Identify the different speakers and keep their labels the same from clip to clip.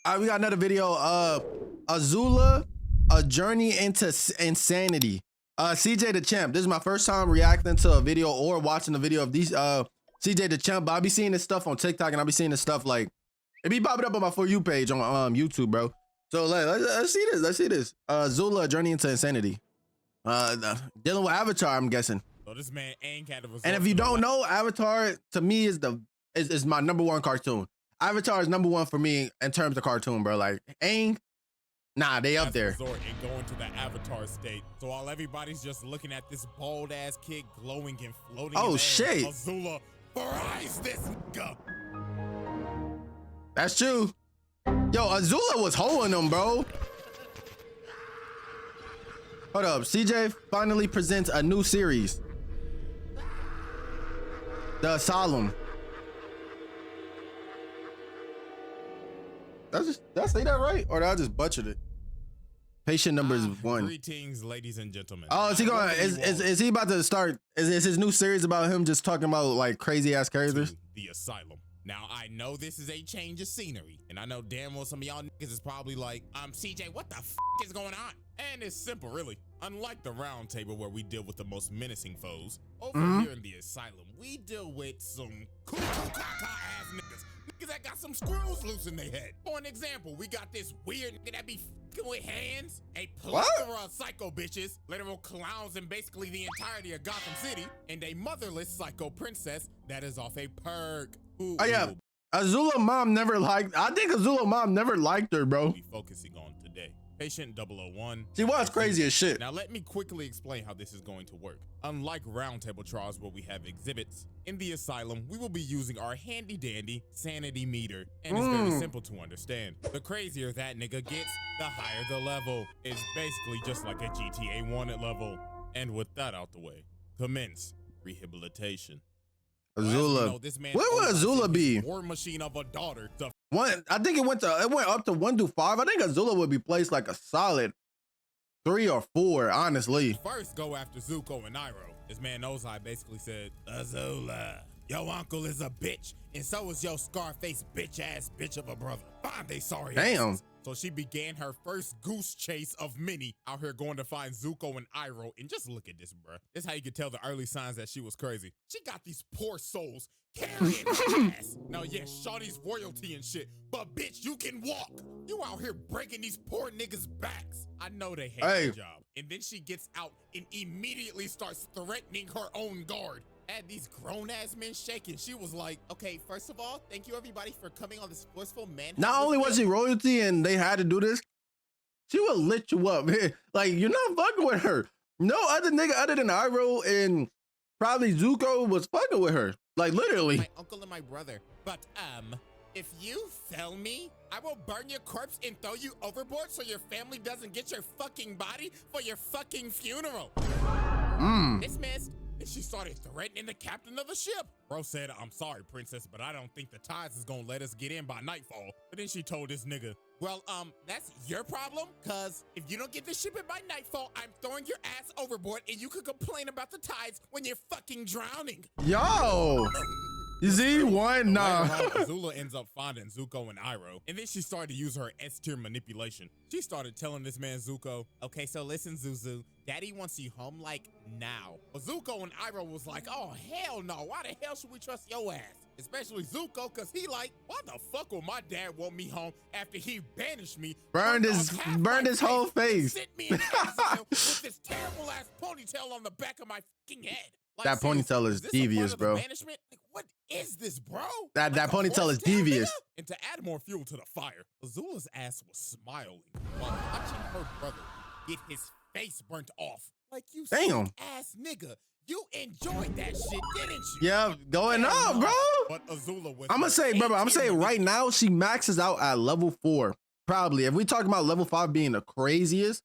Speaker 1: All right, we got another video. Azula, a journey into insanity. CJ the Champ. This is my first time reacting to a video or watching a video of these. CJ the Champ. But I be seeing this stuff on TikTok, and I be seeing this stuff like it be popping up on my For You page on YouTube, bro. So let's see this. Let's see this. Azula, a journey into insanity. Dealing with Avatar, I'm guessing.
Speaker 2: So this man ain't had a result.
Speaker 1: And if you don't know, Avatar to me is my #1 cartoon. Avatar is #1 for me in terms of cartoon, bro. Like Aang, nah, they up there.
Speaker 2: Resort and going to the Avatar state. So while everybody's just looking at this bald ass kid glowing and floating,
Speaker 1: oh
Speaker 2: in
Speaker 1: shit,
Speaker 2: Azula fries this nigga.
Speaker 1: That's true. Yo, Azula was holding them, bro. Hold up, CJ finally presents a new series, The Asylum. Did I say that right, or did I just butchered it? Patient number is 1.
Speaker 2: Greetings, ladies and gentlemen.
Speaker 1: Oh, is he going? Is he about to start? Is his new series about him just talking about like crazy ass characters?
Speaker 2: The Asylum. Now I know this is a change of scenery, and I know damn well some of y'all niggas is probably like, CJ, what the f is going on? And it's simple, really. Unlike the round table where we deal with the most menacing foes, over here in the Asylum, we deal with some cool ass niggas. Niggas that got some screws loose in their head. For an example, we got this weird nigga that be f***ing with hands, a plethora of psycho bitches, literal clowns in basically the entirety of Gotham City, and a motherless psycho princess that is off a perk. Ooh,
Speaker 1: Oh yeah, Azula mom never liked. I think Azula mom never liked her, bro.
Speaker 2: Be focusing on today. Patient 001.
Speaker 1: She was crazy as shit.
Speaker 2: Now let me quickly explain how this is going to work. Unlike roundtable trials where we have exhibits, in the Asylum, we will be using our handy dandy sanity meter, and it's very simple to understand. The crazier that nigga gets, the higher the level. It's basically just like a GTA wanted level. And with that out the way, commence rehabilitation.
Speaker 1: Azula. Where would Azula be?
Speaker 2: War machine of a daughter.
Speaker 1: One, I think it went up to 1 through 5. I think Azula would be placed like a solid 3 or 4, honestly.
Speaker 2: First, go after Zuko and Iroh. This man Ozai basically said, Azula, your uncle is a bitch, and so is your Scarface bitch-ass bitch of a brother. Fine, they sorry.
Speaker 1: Damn.
Speaker 2: Asses. So she began her first goose chase of many out here going to find Zuko and Iroh. And just look at this, bruh. This is how you could tell the early signs that she was crazy. She got these poor souls carrying her ass. Now, yes, shawty's royalty and shit, but bitch, you can walk. You out here breaking these poor niggas' backs. I know they hate their job. And then she gets out and immediately starts threatening her own guard. Had these grown-ass men shaking. She was like, okay, first of all, thank you everybody for coming on this forceful man.
Speaker 1: Not only was she royalty and they had to do this, she would lit you up. Like, you're not fucking with her. No other nigga other than Iroh and probably Zuko was fucking with her. Like, literally.
Speaker 2: My uncle and my brother. But, if you fail me, I will burn your corpse and throw you overboard so your family doesn't get your fucking body for your fucking funeral. This man's... And she started threatening the captain of the ship. Bro said, I'm sorry, princess, but I don't think the tides is gonna let us get in by nightfall. But then she told this nigga, well, that's your problem, cause if you don't get the ship in by nightfall, I'm throwing your ass overboard and you could complain about the tides when you're fucking drowning.
Speaker 1: Yo! You see, one, nah.
Speaker 2: Azula ends up finding Zuko and Iroh, and then she started to use her S-tier manipulation. She started telling this man Zuko, okay, so listen, Zuzu, daddy wants you home, like, now. But Zuko and Iroh was like, oh, hell no, why the hell should we trust your ass? Especially Zuko, cause he like, why the fuck will my dad want me home after he banished me?
Speaker 1: Burned his whole face.
Speaker 2: Sent me in exile with this terrible ass ponytail on the back of my fucking head. Like,
Speaker 1: that ponytail is devious, bro.
Speaker 2: Like, what is this, bro?
Speaker 1: That ponytail is devious.
Speaker 2: And to add more fuel to the fire, Azula's ass was smiling while watching her brother get his face burnt off. Like, you sick ass nigga. You enjoyed that shit, didn't you?
Speaker 1: Yeah, going up, bro.
Speaker 2: But Azula was
Speaker 1: I'm gonna say, brother, I'm saying right now she maxes out at level 4. Probably. If we talk about level 5 being the craziest,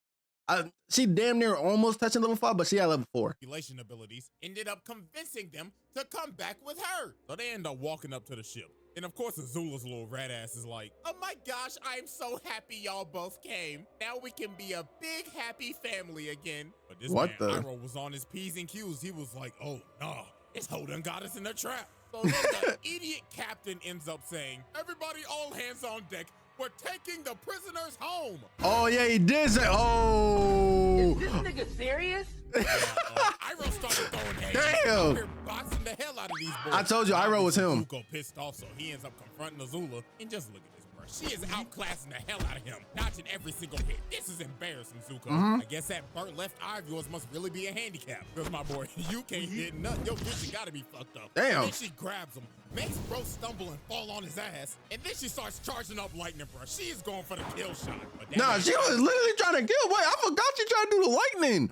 Speaker 1: she damn near almost touching level 5, but she had level 4.
Speaker 2: Manipulation abilities ended up convincing them to come back with her. So they end up walking up to the ship. And of course, Azula's little rat ass is like, oh my gosh, I'm so happy y'all both came. Now we can be a big happy family again. But this man, Iroh, was on his P's and Q's. He was like, oh, nah, this hoe done got us in a trap. So the idiot captain ends up saying, everybody all hands on deck. We're taking the prisoners home.
Speaker 1: Oh, yeah, he did say, oh.
Speaker 3: Is this nigga serious?
Speaker 2: Yeah, Iroh started throwing hands.
Speaker 1: Damn.
Speaker 2: Out here boxing the hell out of these boys.
Speaker 1: I told you, Iroh was him.
Speaker 2: Zuko pissed off, so he ends up confronting Azula. And just look at this, bro. She is outclassing the hell out of him, dodging every single hit. This is embarrassing, Zuko. I guess that burnt left eye of yours must really be a handicap. Because, my boy, you can't hit nothing. Your vision gotta be fucked up.
Speaker 1: Damn.
Speaker 2: And then she grabs him, makes bro stumble and fall on his ass. And then she starts charging up lightning, bro. She is going for the kill shot. But
Speaker 1: Nah, she was literally trying to kill. Wait, I forgot she tried to do the lightning.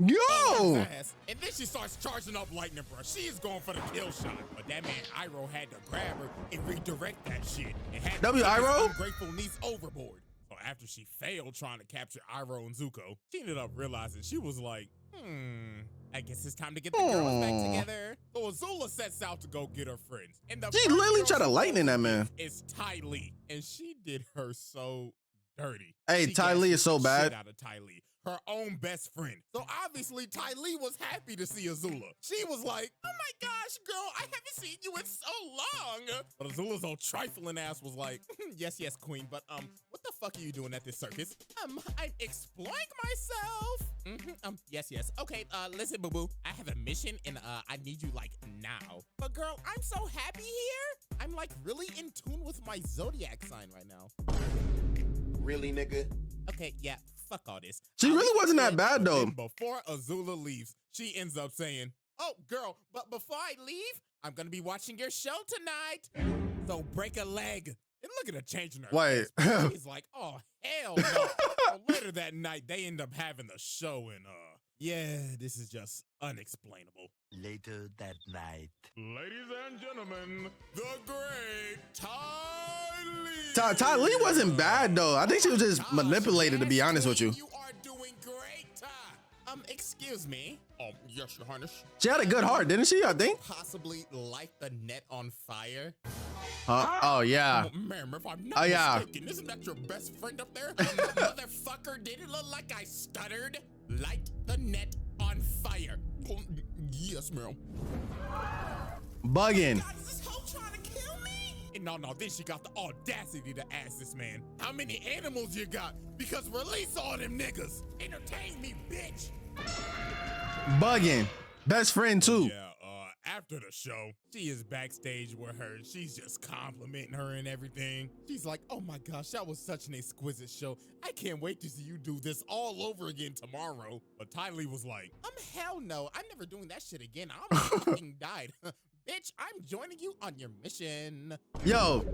Speaker 1: Yo.
Speaker 2: And then she starts charging up lightning, bro. She is going for the kill shot. But that man Iroh had to grab her and redirect that shit. And had to take his
Speaker 1: Iroh?
Speaker 2: ungrateful niece overboard. So after she failed trying to capture Iroh and Zuko, she ended up realizing she was like, I guess it's time to get the girls back together. So Azula sets out to go get her friends. And the
Speaker 1: She literally tried to lightning that man.
Speaker 2: It's Ty Lee. And she did her so dirty.
Speaker 1: Hey,
Speaker 2: She
Speaker 1: Ty Lee is so
Speaker 2: gassed the
Speaker 1: bad.
Speaker 2: shit out of Ty Lee, her own best friend. So obviously Ty Lee was happy to see Azula. She was like, oh my gosh, girl, I haven't seen you in so long. But Azula's old trifling ass was like, yes, queen, but what the fuck are you doing at this circus? I'm exploring myself. Yes. Okay, listen, boo-boo, I have a mission and I need you like now. But girl, I'm so happy here. I'm like really in tune with my zodiac sign right now.
Speaker 4: Really, nigga?
Speaker 2: Okay, yeah, fuck all this.
Speaker 1: She really wasn't that bad, though.
Speaker 2: Before Azula leaves, she ends up saying, oh, girl, but before I leave, I'm going to be watching your show tonight. So break a leg. And look at her changing her
Speaker 1: Wait.
Speaker 2: face. She's like, oh, hell no. So later that night, they end up having the show and, yeah, this is just unexplainable.
Speaker 4: Later that night.
Speaker 2: Ladies and gentlemen, the great Ty Lee.
Speaker 1: Ty Lee wasn't bad, though. I think she was just manipulated, to be honest with you.
Speaker 2: You are doing great, Ty. Excuse me. Yes, Your Highness.
Speaker 1: She had a good heart, didn't she, I think?
Speaker 2: Possibly light the net on fire.
Speaker 1: Oh, yeah.
Speaker 2: Ma'am, if I'm not mistaken, isn't that your best friend up there? Motherfucker, did it look like I stuttered? Light the net on fire. Yes, ma'am.
Speaker 1: Bugging.
Speaker 2: God, is this hoe trying to kill me? And no, then she got the audacity to ask this man, how many animals you got? Because release all them niggas. Entertain me, bitch.
Speaker 1: Bugging. Best friend, too.
Speaker 2: Yeah, after the show, she is backstage with her. She's just complimenting her and everything. She's like, oh my gosh, that was such an exquisite show. I can't wait to see you do this all over again tomorrow. But Ty Lee was like, hell no. I'm never doing that shit again. I'm fucking died. Bitch, I'm joining you on your mission.
Speaker 1: Yo.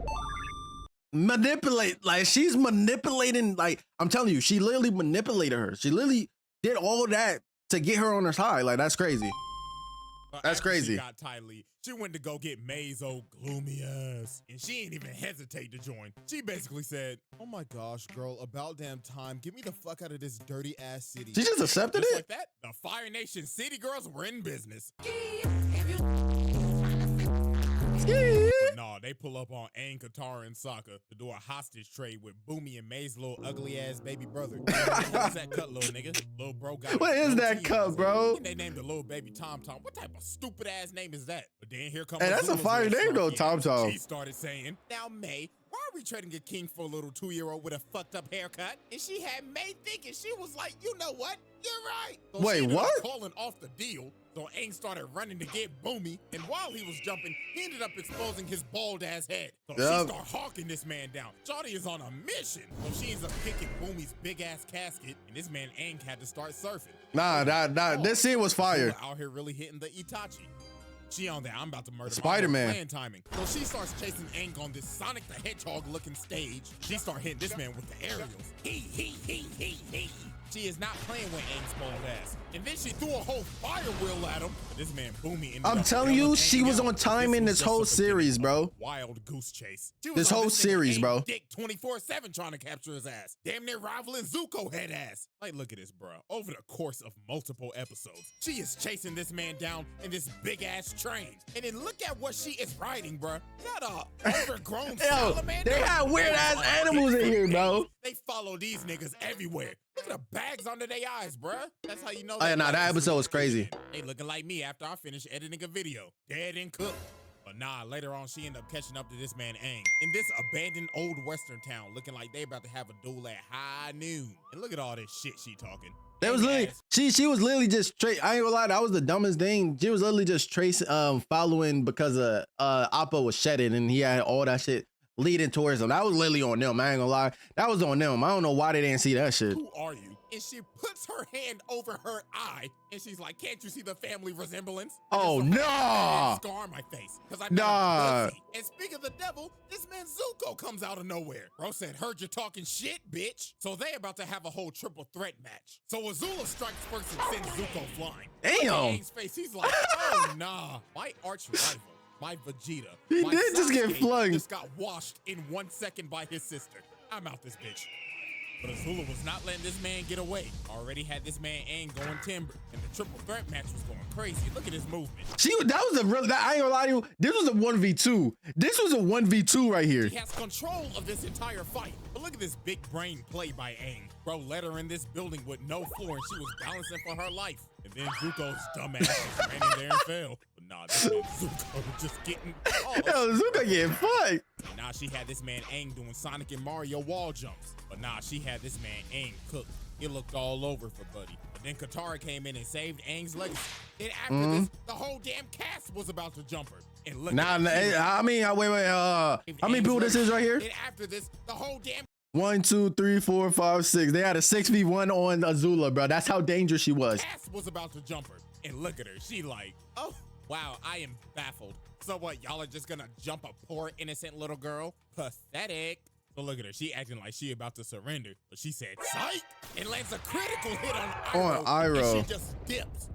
Speaker 1: Manipulate. Like, she's manipulating. Like, I'm telling you, she literally manipulated her. She literally did all that to get her on her side. Like, that's crazy. That's crazy.
Speaker 2: She got Ty Lee. She went to go get May's old gloomy ass. And she ain't even hesitate to join. She basically said, oh my gosh, girl, about damn time. Get me the fuck out of this dirty ass city.
Speaker 1: She just accepted it?
Speaker 2: Like that, the Fire Nation City girls were in business. But no, they pull up on Aang, Katara, and Sokka to do a hostage trade with Boomy and May's little ugly ass baby brother. What's that cut, little nigga? Little bro got
Speaker 1: What is that cut, bro?
Speaker 2: They named the little baby Tom Tom. What type of stupid ass name is that? But then here comes.
Speaker 1: Hey, that's a fire name though, Tom Tom.
Speaker 2: She started saying, now May, why are we trading a king for a little 2-year-old with a fucked up haircut? And she had May thinking, she was like, you know what? You're right. So
Speaker 1: wait,
Speaker 2: she ended up
Speaker 1: what?
Speaker 2: calling off the deal. So Aang started running to get Boomy, and while he was jumping, he ended up exposing his bald ass head. So she started hawking this man down. Shawty is on a mission. So she ends up kicking Boomy's big ass casket, and this man Aang had to start surfing.
Speaker 1: Nah, this scene was fire.
Speaker 2: Out here really hitting the Itachi. She on that, I'm about to murder
Speaker 1: Spider-Man.
Speaker 2: Plan timing. So she starts chasing Aang on this Sonic the Hedgehog looking stage. She start hitting this man with the aerials. He. She is not playing with Aang's bald ass. And then she threw a whole fire wheel at him. But this man Boomy.
Speaker 1: I'm telling you, she was on time in this whole series, bro.
Speaker 2: Wild goose chase.
Speaker 1: This whole series, bro.
Speaker 2: Dick 24/7 trying to capture his ass. Damn near rivaling Zuko head ass. Like, look at this, bro. Over the course of multiple episodes, she is chasing this man down in this big ass train. And then look at what she is riding, bro. Shut up. Overgrown salamander.
Speaker 1: They had weird ass animals in here, bro.
Speaker 2: They follow these niggas everywhere. Look at the bags under their eyes, bruh. That's how you know.
Speaker 1: Oh, yeah, nah, that episode was crazy.
Speaker 2: They looking like me after I finish editing a video. Dead and cooked. But nah, later on, she ended up catching up to this man Aang in this abandoned old western town, looking like they about to have a duel at high noon. And look at all this shit she talking.
Speaker 1: That was literally she was literally just straight. I ain't gonna lie, that was the dumbest thing. She was literally just following because Appa was shedding and he had all that shit leading towards him. That was literally on them. I ain't gonna lie. That was on them. I don't know why they didn't see that shit.
Speaker 2: Who are you? And she puts her hand over her eye and she's like, can't you see the family resemblance?
Speaker 1: Oh, nah.
Speaker 2: Scar on my face. Because I'm
Speaker 1: nah.
Speaker 2: pussy. And speaking of the devil, this man Zuko comes out of nowhere. Bro said, heard you talking shit, bitch. So they about to have a whole triple threat match. So Azula strikes first and sends Zuko flying.
Speaker 1: Damn.
Speaker 2: Aang's face, he's like, oh, nah. My arch rival, my Vegeta,
Speaker 1: he
Speaker 2: my
Speaker 1: did just get flung.
Speaker 2: Just got washed in 1 second by his sister. I'm out this bitch. But Azula was not letting this man get away. Already had this man Aang going timber, and the triple threat match was going crazy. Look at his movement.
Speaker 1: That was a real. I ain't gonna lie to you. This was a 1v2. This was a 1v2 right here.
Speaker 2: He has control of this entire fight. But look at this big brain play by Aang. Bro let her in this building with no floor, and she was balancing for her life. And then Zuko's dumbass just ran in there and fell. But nah, this man Zuko just getting
Speaker 1: Yo, Zuko getting fucked.
Speaker 2: And now she had this man Aang doing Sonic and Mario wall jumps. But nah, she had this man Aang cooked. It looked all over for Buddy. But then Katara came in and saved Aang's legacy. Then after this, the whole damn cast was about to jump her. And look
Speaker 1: I mean, wait, how many people this is right here?
Speaker 2: Then after this, the whole damn
Speaker 1: 1, 2, 3, 4, 5, 6. They had a 6v1 on Azula, bro. That's how dangerous she was.
Speaker 2: cast was about to jump her. And look at her. She like, oh, wow, I am baffled. So what, y'all are just gonna jump a poor innocent little girl? Pathetic. So look at her. She acting like she about to surrender. But she said, psych! And lands a critical hit on Iroh. And she just dips.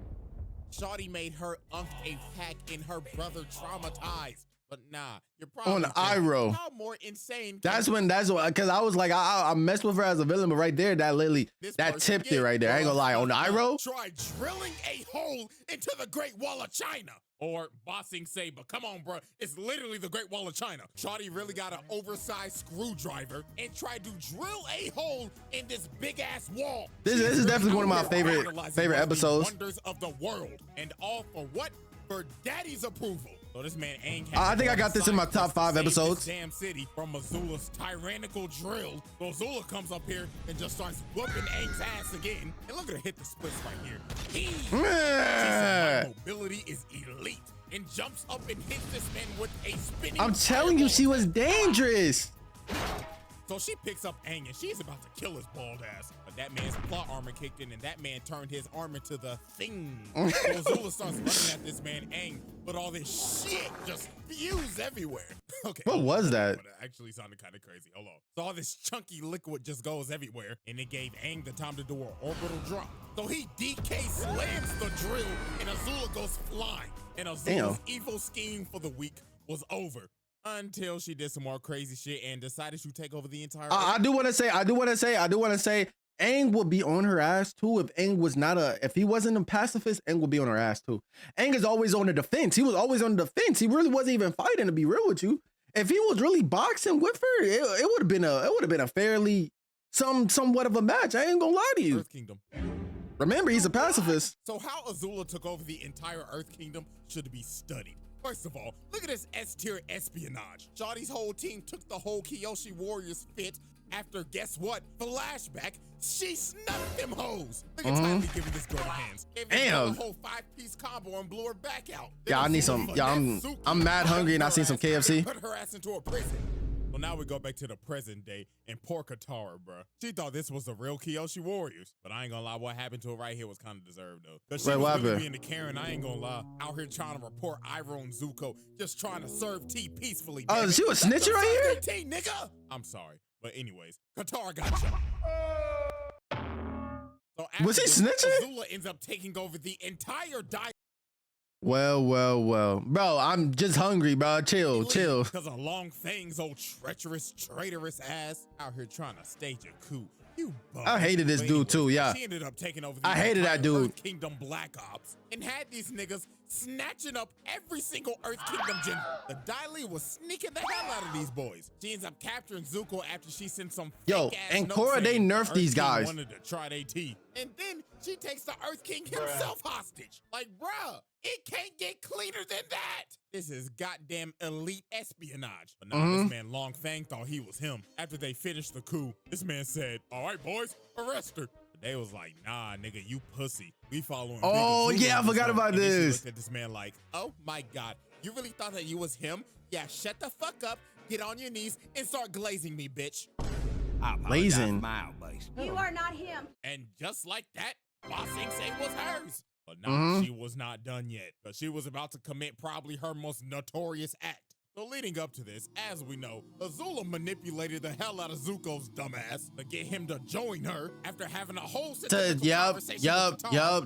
Speaker 2: Shawty made her unk a pack in her brother traumatized. But nah, you're probably
Speaker 1: on Iroh.
Speaker 2: How more insane.
Speaker 1: That's because I was like, I messed with her as a villain, but right there, that literally, that tipped it right there. I ain't gonna lie. On the Iroh,
Speaker 2: try drilling a hole into the Great Wall of China. Or Bossing Saber. Come on, bro. It's literally the Great Wall of China. Shawty really got an oversized screwdriver and tried to drill a hole in this big ass wall.
Speaker 1: This is definitely one of my favorite episodes.
Speaker 2: Wonders of the world, and all for what? For Daddy's approval. So this man Aang
Speaker 1: I think I got this in my top 5 episodes.
Speaker 2: Damn city from Azula's tyrannical drill. So Azula comes up here and just starts whooping Aang's ass again. And look at her hit the splits right here. She said, my mobility is elite, and jumps up and hits this man with a spinning.
Speaker 1: I'm telling you, she was dangerous.
Speaker 2: So she picks up Aang and she's about to kill his bald ass. But that man's plot armor kicked in and that man turned his arm into the thing. So Azula starts running at this man Aang, but all this shit just spews everywhere. Okay.
Speaker 1: What was that?
Speaker 2: It actually sounded kind of crazy. Hold on. So all this chunky liquid just goes everywhere, and it gave Aang the time to do an orbital drop. So he DK slams the drill and Azula goes flying. And Azula's evil scheme for the week was over. Until she did some more crazy shit and decided to take over the entire.
Speaker 1: I do want to say, Aang would be on her ass too if Aang was not if he wasn't a pacifist. Aang would be on her ass too. Aang is always on the defense. He was always on the defense. He really wasn't even fighting, to be real with you. If he was really boxing with her, it would have been a fairly somewhat of a match. I ain't gonna lie to you.
Speaker 2: Earth Kingdom.
Speaker 1: Remember, he's a pacifist.
Speaker 2: So how Azula took over the entire Earth Kingdom should be studied. First of all, look at this S-tier espionage. Shawty's whole team took the whole Kyoshi Warriors fit after, guess what? Flashback, she snuffed them hoes. Look at Tylee giving this girl hands. Gave this girl a whole 5-piece combo and blew her back out.
Speaker 1: Yeah, I need some. Yeah, I'm mad hungry and I seen some KFC.
Speaker 2: Put her ass into a prison. So now we go back to the present day and poor Katara, bruh. She thought this was the real Kyoshi Warriors. But I ain't gonna lie, what happened to her right here was kind of deserved, though. Because she was really being the Karen, I ain't gonna lie. Out here trying to report Iroh and Zuko, just trying to serve tea peacefully.
Speaker 1: Oh, she was snitching right here?
Speaker 2: Tea, nigga! I'm sorry. But anyways, Katara got jumped. So
Speaker 1: was he snitching?
Speaker 2: Azula ends up taking over the entire
Speaker 1: Well. Bro, I'm just hungry, bro. Chill.
Speaker 2: Because of Long Fang's old treacherous, traitorous ass out here trying to stage a coup. You bum.
Speaker 1: I hated this dude too, yeah.
Speaker 2: She ended up taking over the
Speaker 1: I hated that dude.
Speaker 2: Earth Kingdom Black Ops and had these niggas snatching up every single Earth Kingdom general. The Dai Li was sneaking the hell out of these boys. She ends up capturing Zuko after she sent some
Speaker 1: and Korra, they nerfed these guys.
Speaker 2: Wanted to try their tea. And then she takes the Earth King himself hostage. Like, bruh, It can't get cleaner than that. This is goddamn elite espionage. But now this man Long Fang thought he was him. After they finished the coup, this man said, all right, boys, arrest her. But they was like, nah, nigga, you pussy. We following.
Speaker 1: Oh, yeah, I forgot about
Speaker 2: and
Speaker 1: this.
Speaker 2: She looked at this man like, oh my God, you really thought that you was him? Yeah, shut the fuck up, get on your knees, and start glazing me, bitch.
Speaker 1: Glazing.
Speaker 3: You are not him.
Speaker 2: And just like that, Ba Sing Se was hers. But now she was not done yet, but she was about to commit probably her most notorious act. So leading up to this, as we know, Azula manipulated the hell out of Zuko's dumbass to get him to join her after having a whole
Speaker 1: Yup.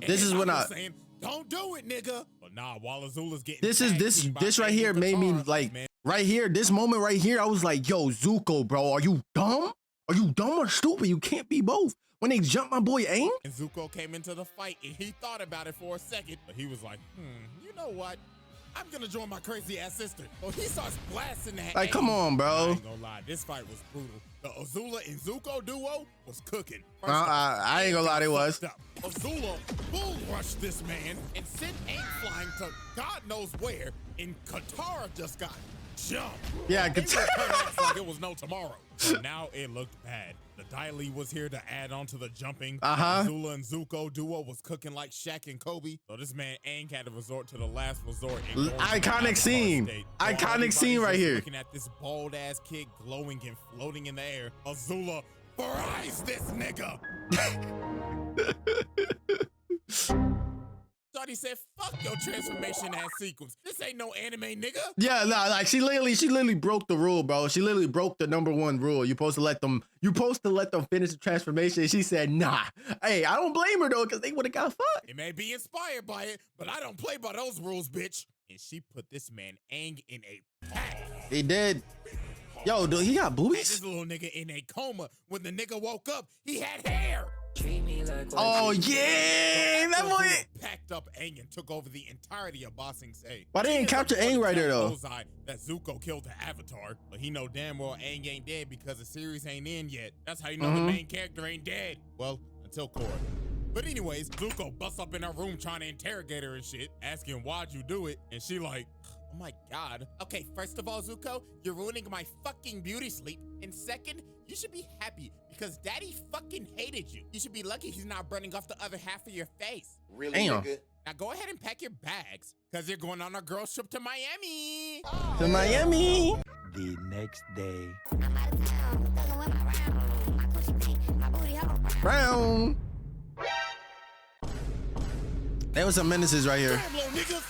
Speaker 1: This is when I
Speaker 2: saying, don't do it, nigga. But nah, while Azula's getting
Speaker 1: this right here made me like right here, this moment right here, I was like, yo, Zuko, bro, are you dumb? Are you dumb or stupid? You can't be both. When they jumped my boy Aang?
Speaker 2: And Zuko came into the fight and he thought about it for a second, but he was like, you know what? I'm gonna join my crazy ass sister. So he starts blasting that.
Speaker 1: Like, come on, bro.
Speaker 2: I ain't gonna lie, this fight was brutal. The Azula and Zuko duo was cooking.
Speaker 1: I ain't gonna lie, it was.
Speaker 2: Azula bull rushed this man and sent Aang flying to God knows where, and Katara just got jumped.
Speaker 1: Yeah,
Speaker 2: Katara like it was no tomorrow. So now it looked bad. The Dai Li was here to add on to the jumping. Azula and Zuko duo was cooking like Shaq and Kobe. So this man Aang had to resort to the last resort.
Speaker 1: Iconic scene. Iconic scene right here.
Speaker 2: Looking at this bald ass kid glowing and floating in the air. Azula fries this nigga. Shawty said, fuck your transformation ass sequence. This ain't no anime, nigga.
Speaker 1: Yeah, nah, like she literally broke the rule, bro. She literally broke the #1 rule. You're supposed to let them finish the transformation. She said, nah. Hey, I don't blame her though, because they would have got fucked.
Speaker 2: It may be inspired by it, but I don't play by those rules, bitch. And she put this man Aang in a pack.
Speaker 1: He did. Yo, dude, he got boobies?
Speaker 2: This little nigga in a coma. When the nigga woke up, he had hair.
Speaker 1: Oh yeah, that boy
Speaker 2: packed up Aang and took over the entirety of Ba Sing Se.
Speaker 1: Why they didn't capture Aang right there though?
Speaker 2: That Zuko killed the Avatar, but he know damn well Aang ain't dead because the series ain't in yet. That's how you know the main character ain't dead. Well, until Korra. But anyways, Zuko busts up in her room trying to interrogate her and shit, asking why'd you do it, and she like, oh my God. Okay, first of all, Zuko, you're ruining my fucking beauty sleep. And second, you should be happy because Daddy fucking hated you. You should be lucky he's not burning off the other half of your face.
Speaker 4: Really,
Speaker 1: damn.
Speaker 4: nigga?
Speaker 2: Now go ahead and pack your bags because you're going on a girls trip to Miami.
Speaker 1: To Miami.
Speaker 4: The next day.
Speaker 1: Brown. There was some menaces right here.
Speaker 2: Damn, little niggas.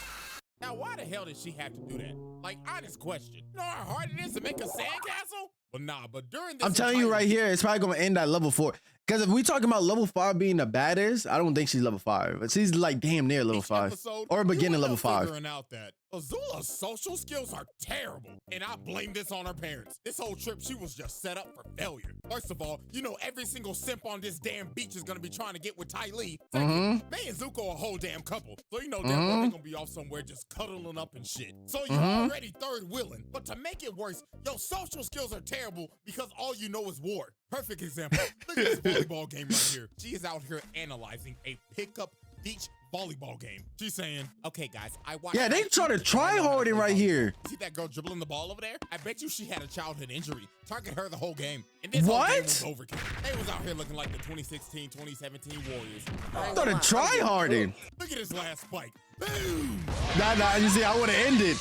Speaker 2: Now, why the hell did she have to do that? Like, honest question. You know how hard it is to make a sandcastle? Well, nah, but during this...
Speaker 1: I'm telling you right here, it's probably going to end at level 4. Because if we talking about level 5 being the baddest, I don't think she's level 5. But she's like damn near level 5. Or beginning level 5.
Speaker 2: Figuring out that Azula's social skills are terrible. And I blame this on her parents. This whole trip, she was just set up for failure. First of all, you know every single simp on this damn beach is going to be trying to get with Ty Lee. Second, they and Zuko a whole damn couple. So you know damn well they're going to be off somewhere just cuddling up and shit. So you're already third wheeling. But to make it worse, your social skills are terrible because all you know is war. Perfect example. Look at this volleyball game right here. She is out here analyzing a pickup beach volleyball game. She's saying, okay, guys, I watched...
Speaker 1: Yeah, they try to try harding right here.
Speaker 2: See that girl dribbling the ball over there? I bet you she had a childhood injury. Target her the whole game. And this whole game was overkill. They was out here looking like the 2016, 2017 Warriors.
Speaker 1: I thought to try harding.
Speaker 2: Look at this last spike. Boom!
Speaker 1: Nah, you see, I would have ended.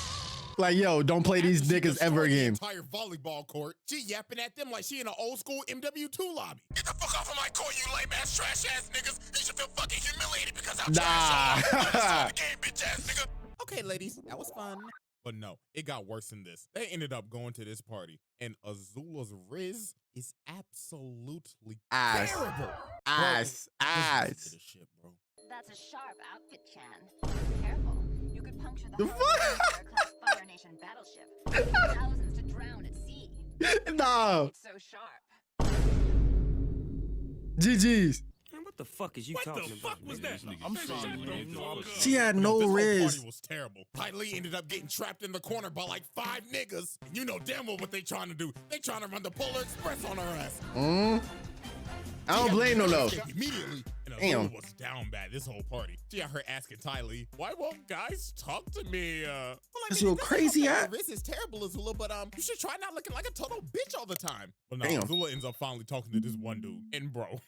Speaker 1: Like, yo, don't play these niggas ever again.
Speaker 2: Entire volleyball court. She yapping at them like she in an old school MW2 lobby. Get the fuck off of my court, you lame ass trash ass niggas. You should feel fucking humiliated because I'm trash. The game, bitch ass nigga. Okay, ladies, that was fun. But no, it got worse than this. They ended up going to this party, and Azula's Riz is absolutely terrible.
Speaker 1: Ass.
Speaker 2: Shit, bro.
Speaker 5: That's a sharp outfit, Chan. Careful. You could puncture the
Speaker 1: The
Speaker 5: class Fire Nation battleship. Thousands to drown at sea.
Speaker 1: No.
Speaker 5: It's so sharp.
Speaker 1: GG's.
Speaker 6: Man, what the fuck is you talking about?
Speaker 2: What the fuck was that?
Speaker 6: I'm sorry.
Speaker 1: She had no
Speaker 2: This whole
Speaker 1: riz.
Speaker 2: party was terrible. Ty Lee ended up getting trapped in the corner by like 5 niggas. And you know damn well what they trying to do. They trying to run the Polar Express on her ass.
Speaker 1: I don't blame no though.
Speaker 2: Immediately, and
Speaker 1: Damn.
Speaker 2: Azula was down bad this whole party. She out her asking Ty Lee, why won't guys talk to me? Well,
Speaker 1: This little crazy ass.
Speaker 2: This is terrible, Azula, but you should try not looking like a total bitch all the time. But no,
Speaker 1: Damn.
Speaker 2: Azula ends up finally talking to this one dude. And bro,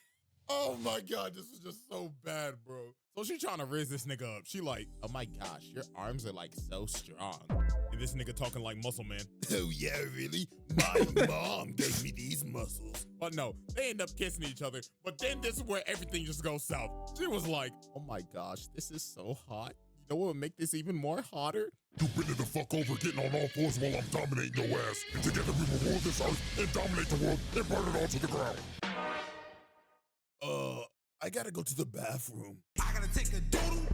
Speaker 2: oh my God, this is just so bad, bro. So she trying to raise this nigga up. She like, oh my gosh, your arms are like so strong. And this nigga talking like muscle man. Oh yeah, really? My mom gave me these muscles. But no, they end up kissing each other. But then this is where everything just goes south. She was like, oh my gosh, this is so hot. You know what would make this even more hotter?
Speaker 7: You bend it the fuck over, getting on all fours while I'm dominating your ass. And together we will rule this earth and dominate the world and burn it all to the ground.
Speaker 2: I gotta go to the bathroom. I gotta take a doodle.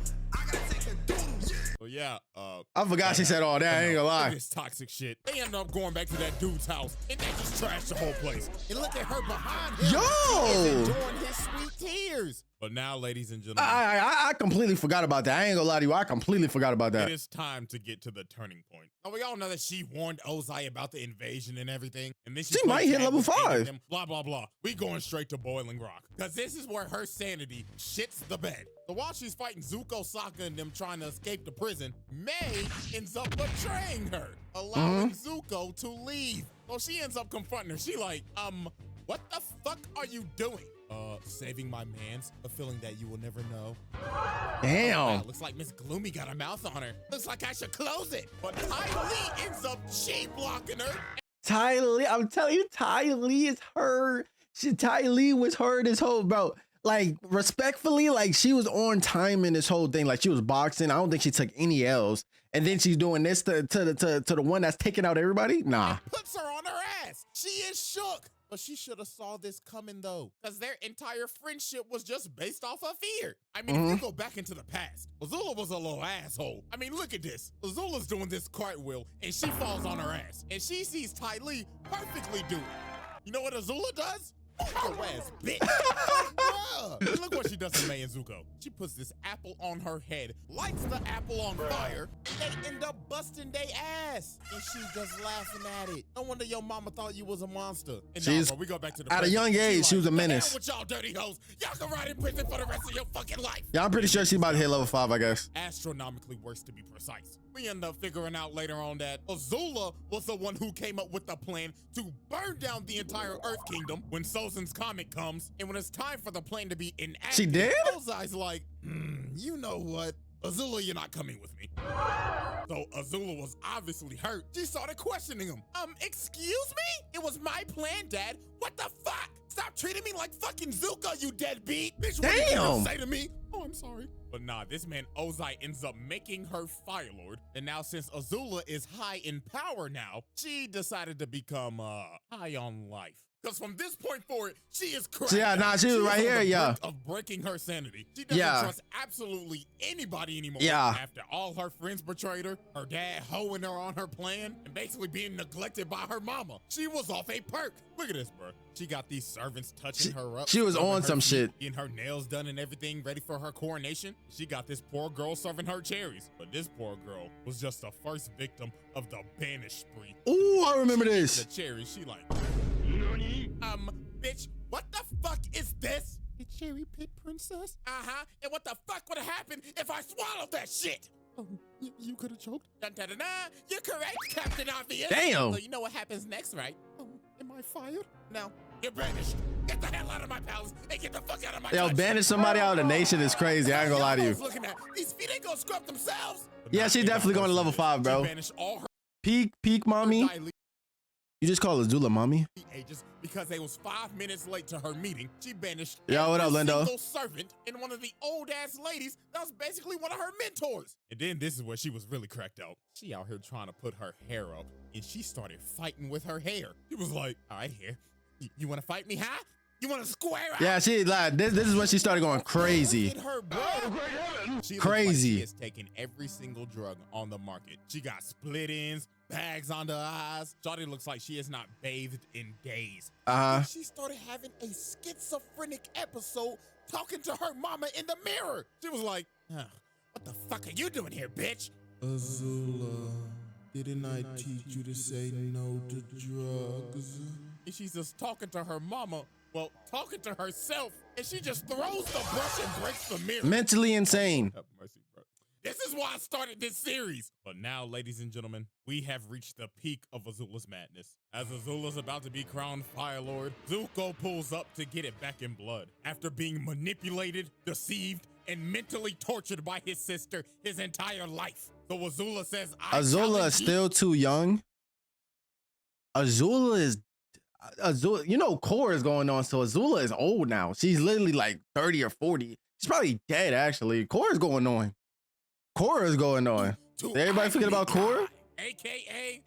Speaker 2: So yeah,
Speaker 1: I forgot she said all that. I ain't gonna lie.
Speaker 2: This toxic shit. They end up going back to that dude's house and they just trash the whole place. And look at her behind him.
Speaker 1: Yo!
Speaker 2: She is enjoying his sweet tears. But now, ladies and gentlemen,
Speaker 1: I completely forgot about that. I ain't gonna lie to you. I completely forgot about that.
Speaker 2: it is time to get to the turning point. Now, we all know that she warned Ozai about the invasion and everything. And then she
Speaker 1: might
Speaker 2: played
Speaker 1: hit
Speaker 2: tag
Speaker 1: level
Speaker 2: with eight of
Speaker 1: 5.
Speaker 2: them, blah, blah, blah. We going straight to Boiling Rock. Because this is where her sanity shits the bed. So while she's fighting Zuko, Sokka, and them trying to escape the prison, May ends up betraying her, allowing Zuko to leave. So she ends up confronting her. She like, what the fuck are you doing? Saving my mans, a feeling that you will never know.
Speaker 1: Damn.
Speaker 2: Wow, looks like Miss Gloomy got a mouth on her. Looks like I should close it. But Ty Lee ends up blocking her.
Speaker 1: Ty Lee, I'm telling you, Ty Lee is her. Ty Lee was her this whole, bro. Like, respectfully, like, she was on time in this whole thing. Like, she was boxing. I don't think she took any L's. And then she's doing this to the one that's taking out everybody? Nah.
Speaker 2: Puts her on her ass. She is shook. But she should have saw this coming, though, because their entire friendship was just based off of fear. I mean, if you go back into the past, Azula was a little asshole. I mean, look at this. Azula's doing this cartwheel, and she falls on her ass. And she sees Ty Lee perfectly do it. You know what Azula does? Your ass, bitch. Bruh. And look what she does to May and Zuko. She puts this apple on her head, lights the apple on fire, and they end up busting their ass. And she's just laughing at it. No wonder your mama thought you was a monster. And
Speaker 1: She's,
Speaker 2: now, bro, we go back to the
Speaker 1: at a young age, she was a menace.
Speaker 2: With y'all dirty hoes, y'all can ride in prison for the rest of your fucking life.
Speaker 1: Yeah, I'm pretty sure she's about to hit level 5, I guess.
Speaker 2: Astronomically worse, to be precise. We end up figuring out later on that Azula was the one who came up with the plan to burn down the entire Earth Kingdom when Sozin's comet comes. And when it's time for the plan to be enacted,
Speaker 1: she did?
Speaker 2: Ozai's like, you know what? Azula, you're not coming with me. So Azula was obviously hurt. She started questioning him. Excuse me? It was my plan, Dad. What the fuck? Stop treating me like fucking Zuko, you deadbeat. Bitch, what did you say to me? Oh, I'm sorry. But nah, this man Ozai ends up making her Fire Lord. And now since Azula is high in power now, she decided to become high on life. Because from this point forward, she is cracked.
Speaker 1: Yeah, nah, she was right here, yeah.
Speaker 2: Of breaking her sanity. She doesn't trust absolutely anybody anymore.
Speaker 1: Yeah.
Speaker 2: After all her friends betrayed her, her dad hoeing her on her plan, and basically being neglected by her mama. She was off a perk. Look at this, bro. She got these servants touching her up.
Speaker 1: She was on some shit.
Speaker 2: Getting her nails done and everything ready for her coronation. She got this poor girl serving her cherries. But this poor girl was just the first victim of the banish spree.
Speaker 1: Ooh, I remember this.
Speaker 2: The cherries, she like, bitch, what the fuck is this? The cherry pit princess? Uh-huh. And what the fuck would have happened if I swallowed that shit? Oh, you could have choked? Dun-dun-dun-dun. You're correct, Captain Obvious.
Speaker 1: Damn.
Speaker 2: So you know what happens next, right? Am I fired? No, you're banished. Get the hell out of my palace and get the fuck out of my country.
Speaker 1: Banish somebody out of the nation is crazy. I ain't gonna lie to you.
Speaker 2: Looking at these feet ain't gonna scrub themselves.
Speaker 1: Yeah, she's definitely going to level 5, bro.
Speaker 2: Banish all her
Speaker 1: Peak, mommy. You just call Azula mommy?
Speaker 2: Ages because they was 5 minutes late to her meeting. She banished
Speaker 1: Yo, what up, Lindo?
Speaker 2: single servant and one of the old ass ladies that was basically one of her mentors. And then this is where she was really cracked out. She out here trying to put her hair up and she started fighting with her hair. She was like, all right, here, you want to fight me, huh? You want to square out?
Speaker 1: Yeah, she like this is when she started going crazy. Crazy.
Speaker 2: She is taking every single drug on the market. She got split ends, bags under her eyes. Shawty looks like she has not bathed in days. She started having a schizophrenic episode talking to her mama in the mirror. She was like, what the fuck are you doing here, bitch?
Speaker 8: Azula, didn't I teach you to say no to drugs?
Speaker 2: And she's just talking to her mama well, talking to herself, and she just throws the brush and breaks the mirror.
Speaker 1: Mentally insane.
Speaker 2: Have mercy, bro. This is why I started this series. But now, ladies and gentlemen, we have reached the peak of Azula's madness. As Azula's about to be crowned Fire Lord, Zuko pulls up to get it back in blood. After being manipulated, deceived, and mentally tortured by his sister his entire life. So Azula says,
Speaker 1: Azula is still too young. Azula, you know, Korra is going on, so Azula is old now. She's literally like 30 or 40. She's probably dead, actually. Korra is going on. Korra is going on. Did everybody forget about Korra?
Speaker 2: AKA.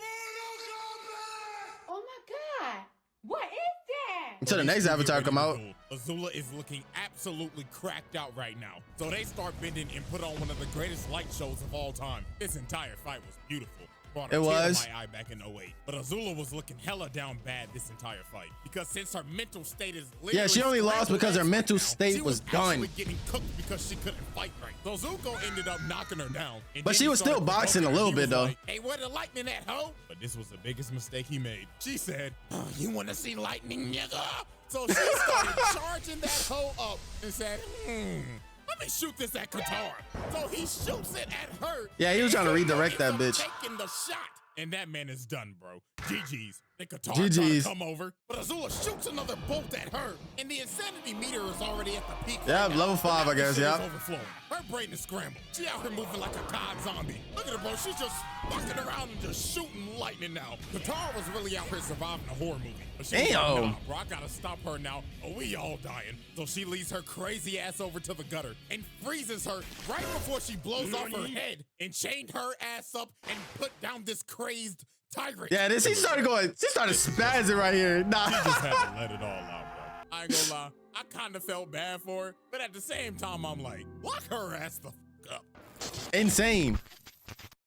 Speaker 3: Oh my God. What is that?
Speaker 1: Until the next Avatar come out.
Speaker 2: Azula is looking absolutely cracked out right now. So they start bending and put on one of the greatest light shows of all time. This entire fight was beautiful. Brought a
Speaker 1: It
Speaker 2: tear to
Speaker 1: was.
Speaker 2: my eye back in 08. But Azula was looking hella down bad this entire fight. Because since her mental state is
Speaker 1: Yeah, she only lost because her mental
Speaker 2: right now,
Speaker 1: state
Speaker 2: she
Speaker 1: was
Speaker 2: actually
Speaker 1: done.
Speaker 2: getting cooked because she couldn't fight right. So Zuko ended up knocking her down. And
Speaker 1: But
Speaker 2: then
Speaker 1: she
Speaker 2: he
Speaker 1: was still
Speaker 2: started
Speaker 1: boxing a
Speaker 2: provoking her.
Speaker 1: little
Speaker 2: He
Speaker 1: bit,
Speaker 2: was
Speaker 1: though.
Speaker 2: like, hey, where the lightning at, ho? But this was the biggest mistake he made. She said, oh, you want to see lightning, nigga? So she started charging that hoe up and said, let me shoot this at Katara. So he shoots it at her.
Speaker 1: Yeah, he was trying to redirect that
Speaker 2: Ends
Speaker 1: bitch.
Speaker 2: up taking the shot. And that man is done, bro. GG's. Then Katara
Speaker 1: GG's.
Speaker 2: tried to come over, but Azula shoots another bolt at her. And the insanity meter is already at the peak.
Speaker 1: Yeah,
Speaker 2: right now.
Speaker 1: level 5,
Speaker 2: Now
Speaker 1: I guess,
Speaker 2: the shit is
Speaker 1: yeah.
Speaker 2: overflowing. Her brain is scrambled. She out here moving like a COD zombie. Look at her, bro. She's just fucking around and just shooting lightning now. Katara was really out here surviving a horror movie. But she was like,
Speaker 1: Damn.
Speaker 2: nah, bro, I gotta stop her now, or we all dying. So she leads her crazy ass over to the gutter and freezes her right before she blows off her head and chained her ass up and put down this crazed tyrant.
Speaker 1: Yeah, she started spazzing right here. Nah.
Speaker 2: She just had to let it all out, bro. I ain't gonna lie, I kind of felt bad for her, but at the same time, I'm like, lock her ass the fuck up.
Speaker 1: Insane.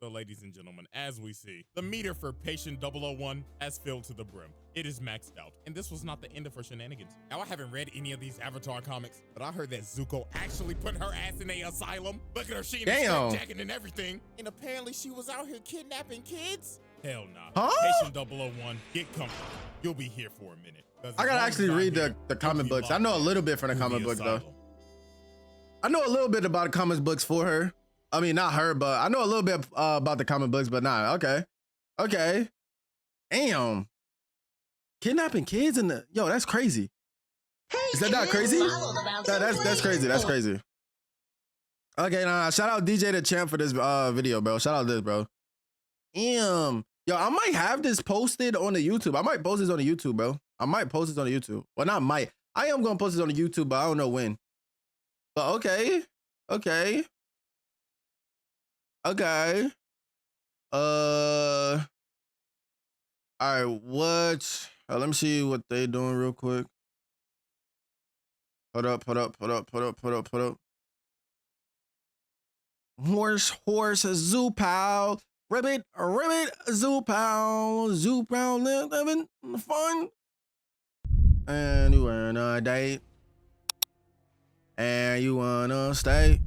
Speaker 2: So, ladies and gentlemen, as we see, the meter for Patient 001 has filled to the brim. It is maxed out, and this was not the end of her shenanigans. Now, I haven't read any of these Avatar comics, but I heard that Zuko actually put her ass in a asylum. Look at her, she in a jacket and everything. And apparently she was out here kidnapping kids? Hell nah.
Speaker 1: Huh?
Speaker 2: Patient 001, get comfortable. You'll be here for a minute.
Speaker 1: I gotta actually read the comic books. I know a little bit from the comic books, though. I know a little bit about the comic books for her. I mean, not her, but I know a little bit about the comic books, but nah, okay. Okay. Damn. Kidnapping kids in the, yo, that's crazy. Is that not crazy? That's crazy. That's crazy. Okay, nah, shout out DJ the Champ for this video, bro. Shout out this, bro. Damn. Yo, I might have this posted on the YouTube. I might post this on the YouTube, bro. I might post this on the YouTube. Well, not might. I am gonna post this on the YouTube, but I don't know when. But okay. Okay. Okay. All right, what? Let me see what they doing real quick. Hold up. Horse, zoo pal. Ribbit, zoo pal, living fun. And you wanna date. And you wanna stay.